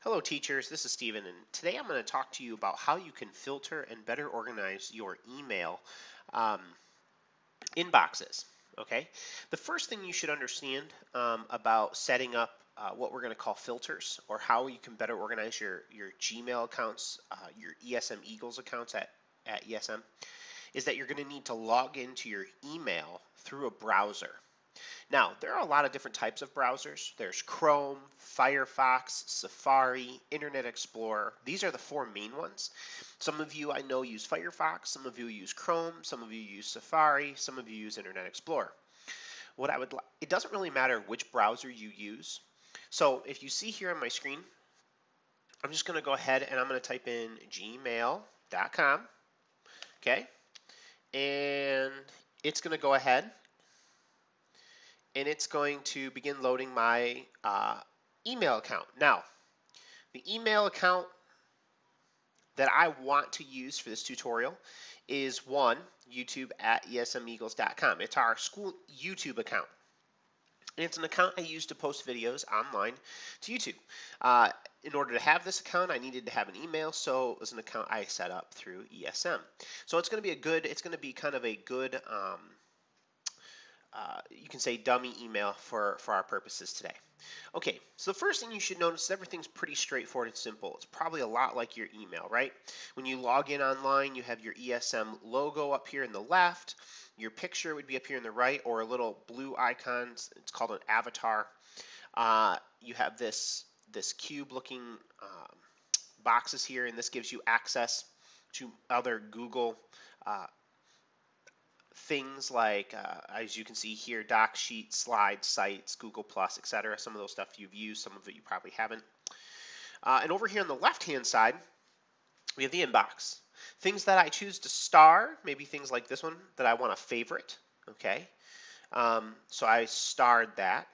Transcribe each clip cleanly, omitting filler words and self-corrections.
Hello teachers, this is Steven, and today I'm going to talk to you about how you can filter and better organize your email um, inboxes. Okay, the first thing you should understand about setting up what we're going to call filters, or how you can better organize your Gmail accounts, your ESM Eagles accounts at ESM, is that you're going to need to log into your email through a browser. Now, there are a lot of different types of browsers. There's Chrome, Firefox, Safari, Internet Explorer. These are the four main ones. Some of you I know use Firefox, some of you use Chrome, some of you use Safari, some of you use Internet Explorer. It doesn't really matter which browser you use. So if you see here on my screen, I'm just going to go ahead and I'm going to type in gmail.com, okay? And it's going to go ahead and it's going to begin loading my email account. Now, the email account that I want to use for this tutorial is YouTube at esmeagles.com. It's our school YouTube account. And it's an account I use to post videos online to YouTube. In order to have this account, I needed to have an email, so it was an account I set up through ESM. So it's going to be kind of a good you can say dummy email for our purposes today. Okay, so the first thing you should notice is everything's pretty straightforward and simple. It's probably a lot like your email, right? When you log in online, you have your ESM logo up here in the left. Your picture would be up here in the right, or a little blue icon. It's called an avatar. You have this cube-looking boxes here, and this gives you access to other Google things like, as you can see here, Doc Sheets, Slides, Sites, Google Plus, etc. Some of those stuff you've used, some of it you probably haven't. And over here on the left-hand side, we have the inbox. Things that I choose to star, maybe things like this one that I want to favorite. Okay, so I starred that.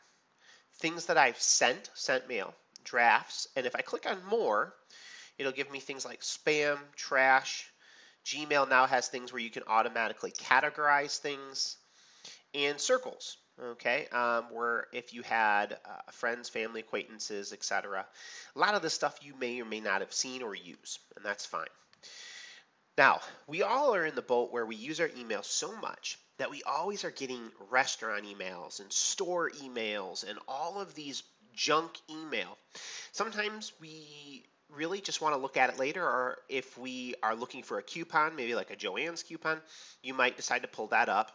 Things that I've sent mail, drafts, and if I click on more, it'll give me things like spam, trash. Gmail now has things where you can automatically categorize things, and circles, okay, where if you had friends, family, acquaintances, etc. A lot of this stuff you may or may not have seen or use, and that's fine. Now, we all are in the boat where we use our email so much that we always are getting restaurant emails and store emails and all of these junk email. Sometimes we really just want to look at it later, or if we are looking for a coupon, maybe like a Joann's coupon, you might decide to pull that up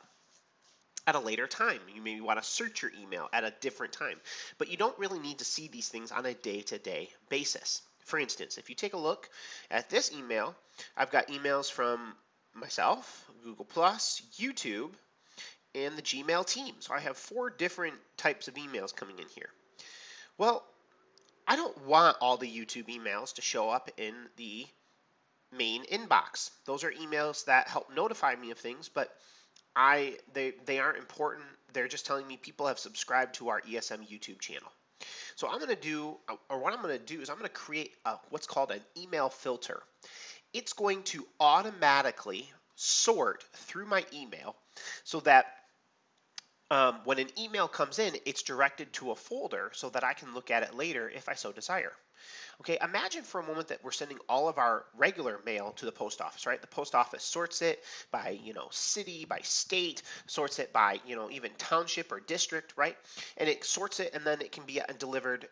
at a later time. You maybe want to search your email at a different time, but you don't really need to see these things on a day-to-day basis. For instance, if you take a look at this email, I've got emails from myself, Google Plus, YouTube, and the Gmail team. So I have 4 different types of emails coming in here. Well, I don't want all the YouTube emails to show up in the main inbox. Those are emails that help notify me of things, but they aren't important. They're just telling me people have subscribed to our ESM YouTube channel. So what I'm going to do is I'm going to create what's called an email filter. It's going to automatically sort through my email so that when an email comes in, it's directed to a folder so that I can look at it later if I so desire. Okay, imagine for a moment that we're sending all of our regular mail to the post office, right? The post office sorts it by, city, by state, sorts it by, even township or district, right? And it sorts it, and then it can be delivered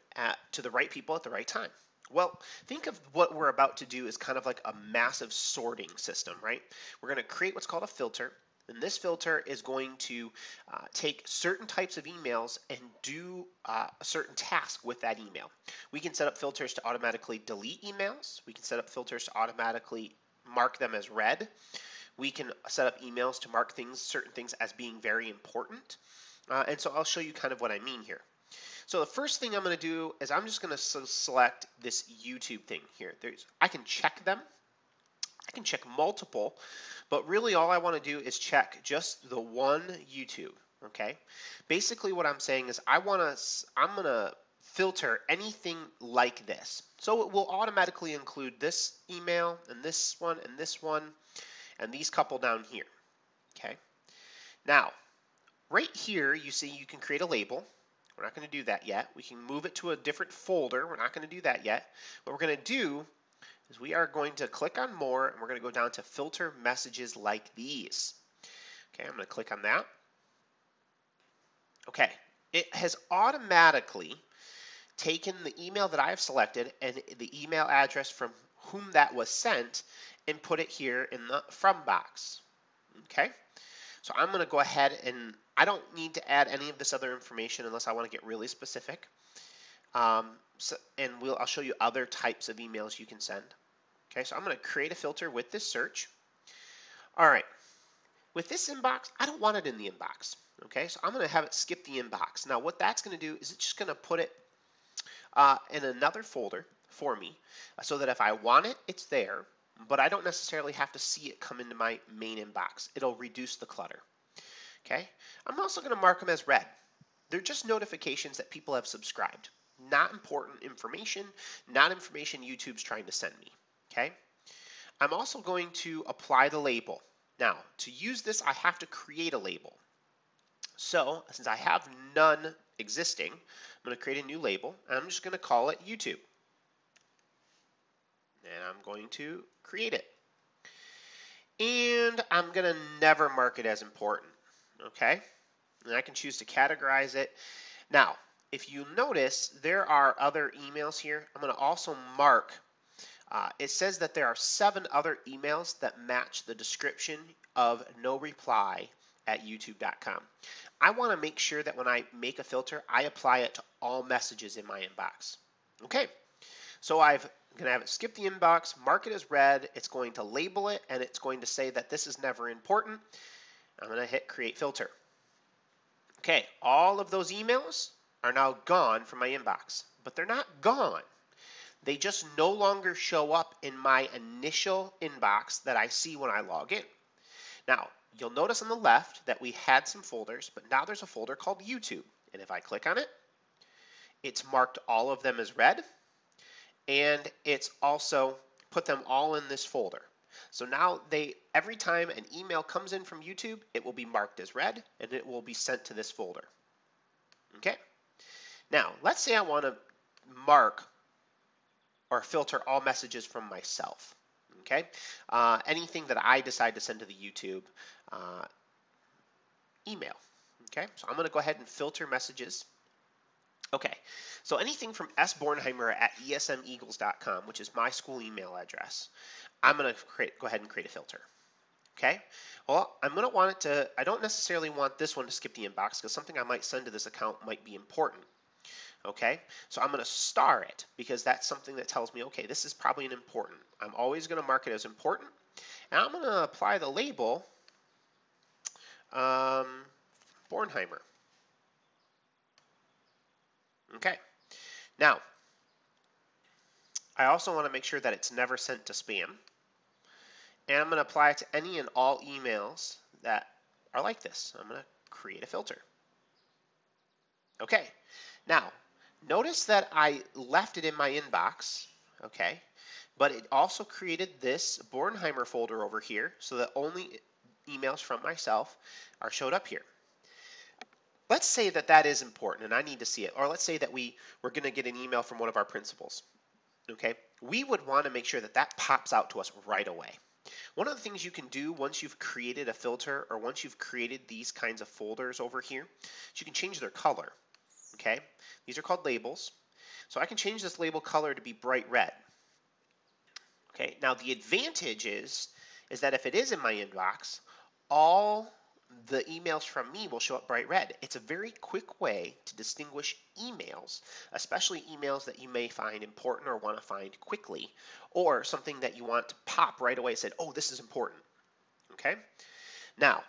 to the right people at the right time. Well, think of what we're about to do as kind of like a massive sorting system, right? We're going to create what's called a filter. And this filter is going to take certain types of emails and do a certain task with that email. We can set up filters to automatically delete emails. We can set up filters to automatically mark them as read. We can set up emails to mark certain things as being very important. And so I'll show you kind of what I mean here. So the first thing I'm going to do is I'm just going to select this YouTube thing here. I can check them. I can check multiple, but really all I want to do is check just the one YouTube, okay? Basically what I'm saying is I'm going to filter anything like this. So it will automatically include this email and this one and this one and these couple down here, okay? Now, right here you see you can create a label, We're not going to do that yet. We can move it to a different folder. We're not going to do that yet. What we're going to do is we are going to click on more, and we're going to go down to filter messages like these. Okay, I'm going to click on that. Okay, it has automatically taken the email that I have selected and the email address from whom that was sent and put it here in the from box. Okay, so I'm going to go ahead and I don't need to add any of this other information unless I want to get really specific. I'll show you other types of emails you can send. Okay, so I'm going to create a filter with this search. All right, with this inbox, I don't want it in the inbox. Okay, so I'm going to have it skip the inbox. Now, what that's going to do is it's just going to put it in another folder for me so that if I want it, it's there, but I don't necessarily have to see it come into my main inbox. It'll reduce the clutter. Okay, I'm also going to mark them as read. They're just notifications that people have subscribed. Not important information, not information YouTube's trying to send me. Okay, I'm also going to apply the label. Now, to use this, I have to create a label. So, since I have none existing, I'm going to create a new label, and I'm just going to call it YouTube. And I'm going to create it. And I'm going to never mark it as important. Okay? And I can choose to categorize it. Now, if you notice, there are other emails here. I'm going to also mark, it says that there are 7 other emails that match the description of no reply at youtube.com. I want to make sure that when I make a filter, I apply it to all messages in my inbox. Okay, so I'm going to have it skip the inbox, mark it as read, it's going to label it, and it's going to say that this is never important. I'm going to hit create filter. Okay, all of those emails are now gone from my inbox, but they're not gone. They just no longer show up in my initial inbox that I see when I log in. Now, you'll notice on the left that we had some folders, but now there's a folder called YouTube. And if I click on it, it's marked all of them as read, and it's also put them all in this folder. So now every time an email comes in from YouTube, it will be marked as read, and it will be sent to this folder. Okay. Now, let's say I want to mark or filter all messages from myself. Okay, anything that I decide to send to the YouTube email. Okay, so I'm going to go ahead and filter messages. Okay, so anything from sbornheimer@esmeagles.com, which is my school email address, I'm going to go ahead and create a filter. Okay, well, I'm going to want it to, I don't necessarily want this one to skip the inbox because something I might send to this account might be important. Okay, so I'm going to star it because that's something that tells me, okay, this is probably an important. I'm always going to mark it as important. And I'm going to apply the label Bornheimer. Okay, now I also want to make sure that it's never sent to spam. And I'm going to apply it to any and all emails that are like this. I'm going to create a filter. Okay, now notice that I left it in my inbox, okay, but it also created this Bornheimer folder over here so that only emails from myself are showed up here. Let's say that that is important and I need to see it, or let's say that we're going to get an email from one of our principals, okay? We would want to make sure that that pops out to us right away. One of the things you can do once you've created a filter or once you've created these kinds of folders over here is you can change their color. Okay, these are called labels. So I can change this label color to be bright red. Okay, now the advantage is that if it is in my inbox, all the emails from me will show up bright red. It's a very quick way to distinguish emails, especially emails that you may find important or want to find quickly, or something that you want to pop right away and say, oh, this is important. Okay, now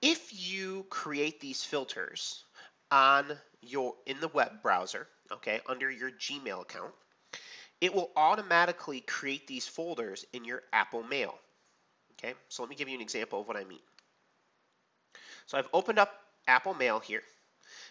if you create these filters in the web browser, okay, under your Gmail account, it will automatically create these folders in your Apple Mail. Okay, so let me give you an example of what I mean. So I've opened up Apple Mail here,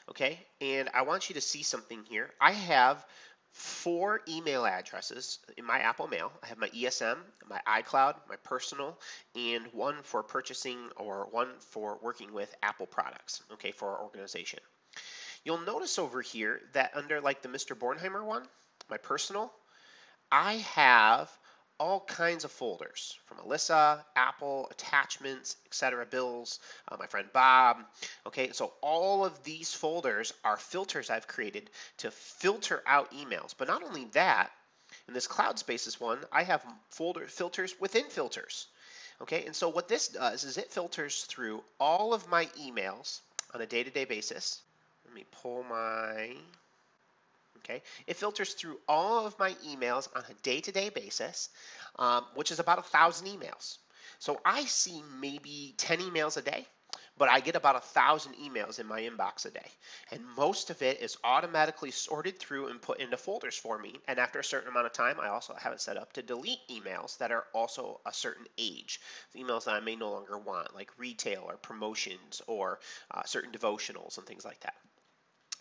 okay, and I want you to see something here. I have 4 email addresses in my Apple Mail. I have my ESM, my iCloud, my personal, and one for purchasing or one for working with Apple products, okay, for our organization. You'll notice over here that under like the Mr. Bornheimer one, my personal, I have all kinds of folders from Alyssa, Apple, attachments, etc., bills, my friend Bob. Okay, so all of these folders are filters I've created to filter out emails. But not only that, in this Cloud Spaces one, I have filters within filters. Okay, and so what this does is it filters through all of my emails on a day-to-day basis. Let me pull my Okay, it filters through all of my emails on a day-to-day basis, which is about 1,000 emails. So I see maybe 10 emails a day, but I get about 1,000 emails in my inbox a day. And most of it is automatically sorted through and put into folders for me. And after a certain amount of time, I also have it set up to delete emails that are also a certain age, emails that I may no longer want, like retail or promotions or certain devotionals and things like that.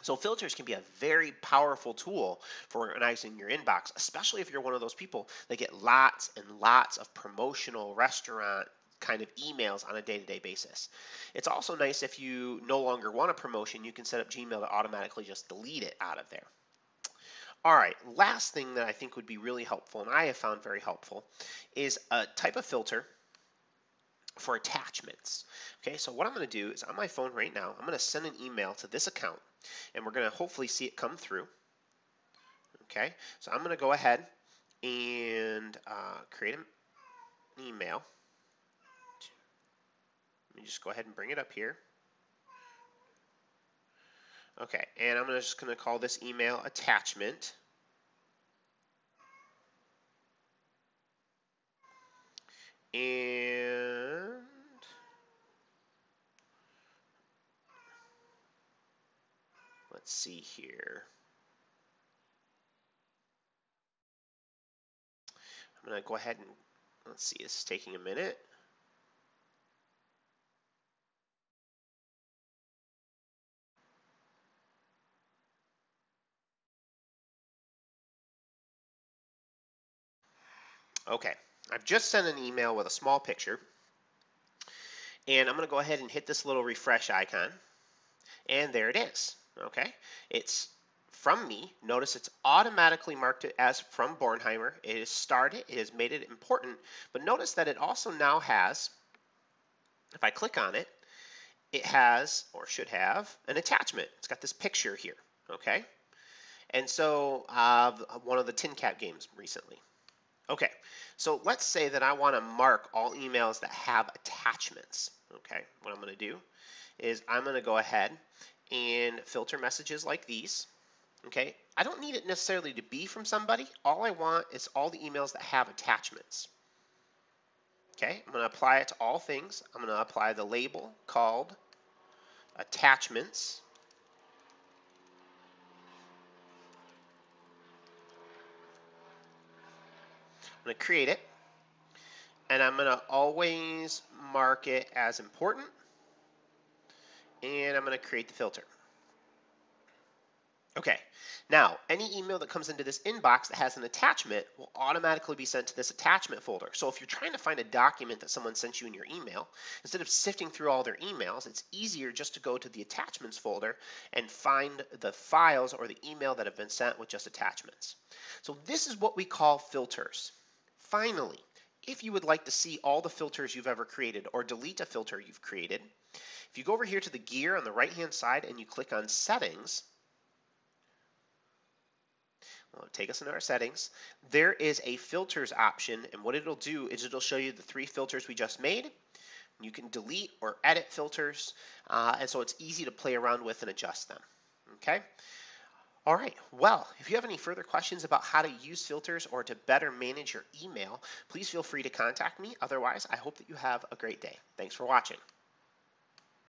So filters can be a very powerful tool for organizing your inbox, especially if you're one of those people that get lots and lots of promotional restaurant kind of emails on a day-to-day basis. It's also nice if you no longer want a promotion, you can set up Gmail to automatically just delete it out of there. All right, last thing that I think would be really helpful, and I have found very helpful, is a type of filter for attachments. Okay, so what I'm going to do is on my phone right now, I'm going to send an email to this account, and we're going to hopefully see it come through. Okay, so I'm going to go ahead and create an email. Let me just go ahead and bring it up here. Okay, and I'm just going to call this email attachment. And let's see here. I'm going to go ahead and let's see, it's taking a minute. Okay, I've just sent an email with a small picture, and I'm going to go ahead and hit this little refresh icon, and there it is. Okay, it's from me. Notice it's automatically marked it as from Bornheimer. It is started, it has made it important, but notice that it also now has, if I click on it, it has, or should have, an attachment. It's got this picture here, okay? And so one of the Tin Cap games recently. Okay, so let's say that I want to mark all emails that have attachments. Okay, what I'm going to do is I'm going to go ahead and filter messages like these. Okay, I don't need it necessarily to be from somebody. All I want is all the emails that have attachments. Okay, I'm going to apply it to all things. I'm going to apply the label called attachments. I'm going to create it, and I'm going to always mark it as important, and I'm going to create the filter. Okay, now any email that comes into this inbox that has an attachment will automatically be sent to this attachment folder. So if you're trying to find a document that someone sent you in your email, instead of sifting through all their emails, it's easier just to go to the attachments folder and find the files or the email that have been sent with just attachments. So this is what we call filters. Finally, if you would like to see all the filters you've ever created or delete a filter you've created, if you go over here to the gear on the right-hand side and you click on Settings, well, take us into our settings. There is a filters option, and what it'll do is it'll show you the 3 filters we just made. You can delete or edit filters, and so it's easy to play around with and adjust them. Okay? All right, well, if you have any further questions about how to use filters or to better manage your email, please feel free to contact me. Otherwise, I hope that you have a great day. Thanks for watching.